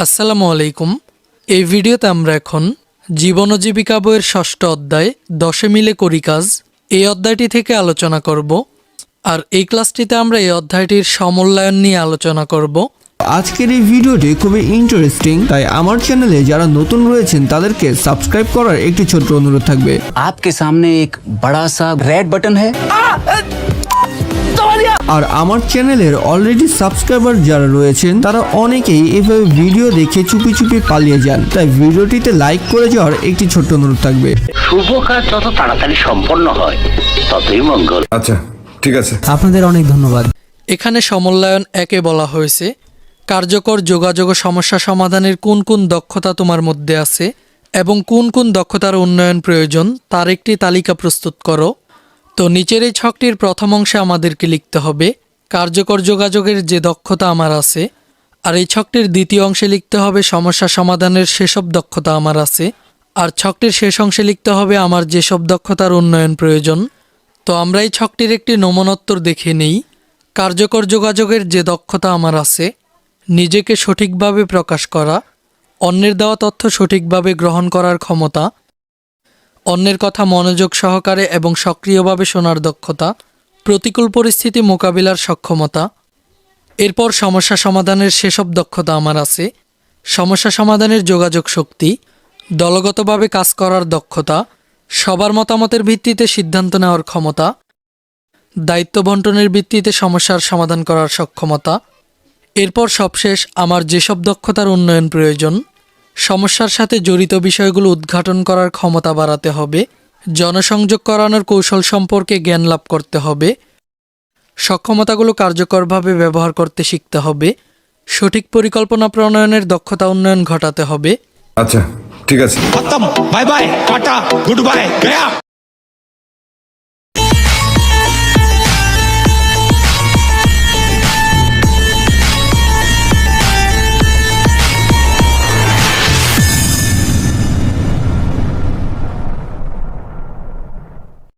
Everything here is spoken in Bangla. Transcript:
আসসালামু আলাইকুম। এই ভিডিওতে আমরা এখন জীবন ও জীবিকা বইয়ের ষষ্ঠ অধ্যায় 10 মিলে করি কাজ এই অধ্যায়টি থেকে আলোচনা করব। আর এই ক্লাসটিতে আমরা এই অধ্যায়টির সমূল্যায়ন নিয়ে আলোচনা করব। আজকের এই ভিডিওটি খুবই ইন্টারেস্টিং, তাই আমার চ্যানেলে যারা নতুন রয়েছেন তাদেরকে সাবস্ক্রাইব করার একটি ছোট্ট অনুরোধ থাকবে। आपके सामने एक बड़ा सा रेड बटन है। আর আমার চ্যানেলের অলরেডি সাবস্ক্রাইবার যারা রয়েছেন তারা অনেকেই এভাবে ভিডিও দেখে চুপি চুপি পালিয়ে যান, তাই ভিডিওটিতে লাইক করে যাওয়ার একটি ছোট্ট অনুরোধ থাকবে। শুভ কাজ যত তাড়াতাড়ি সম্পন্ন হয় ততই মঙ্গল। আচ্ছা ঠিক আছে, আপনাদের অনেক ধন্যবাদ। এখানে সমূল্যায়ন একে বলা হয়েছে কার্যকর যোগাযোগ ও সমস্যা সমাধানের কোন কোন দক্ষতা তোমার মধ্যে আছে এবং কোন কোন দক্ষতার উন্নয়ন প্রয়োজন তার একটি তালিকা প্রস্তুত করো। তো নিচের এই ছকটির প্রথম অংশে আমাদেরকে লিখতে হবে কার্যকর যোগাযোগের যে দক্ষতা আমার আছে, আর এই ছকটির দ্বিতীয় অংশে লিখতে হবে সমস্যা সমাধানের সেসব দক্ষতা আমার আছে, আর ছকটির শেষ অংশে লিখতে হবে আমার যেসব দক্ষতার উন্নয়ন প্রয়োজন। তো আমরা এই ছকটির একটি নমুনোত্তর দেখে নিই। কার্যকর যোগাযোগের যে দক্ষতা আমার আছে, নিজেকে সঠিকভাবে প্রকাশ করা, অন্যের দেওয়া তথ্য সঠিকভাবে গ্রহণ করার ক্ষমতা, অন্যের কথা মনোযোগ সহকারে এবং সক্রিয়ভাবে শোনার দক্ষতা, প্রতিকূল পরিস্থিতি মোকাবিলার সক্ষমতা। এরপর সমস্যা সমাধানের সেসব দক্ষতা আমার আছে, সমস্যা সমাধানের যোগাযোগ শক্তি, দলগতভাবে কাজ করার দক্ষতা, সবার মতামতের ভিত্তিতে সিদ্ধান্ত নেওয়ার ক্ষমতা, দায়িত্ব বণ্টনের ভিত্তিতে সমস্যার সমাধান করার সক্ষমতা। এরপর সবশেষ আমার যেসব দক্ষতার উন্নয়ন প্রয়োজন, সমস্যার সাথে জড়িত বিষয়গুলো উদ্ঘাটন করার ক্ষমতা বাড়াতে হবে, জনসংযোগ করানোর কৌশল সম্পর্কে জ্ঞান লাভ করতে হবে, সক্ষমতাগুলো কার্যকরভাবে ব্যবহার করতে শিখতে হবে, সঠিক পরিকল্পনা প্রণয়নের দক্ষতা উন্নয়ন ঘটাতে হবে। আচ্ছা ঠিক আছে। खत्म bye bye tata goodbye गया।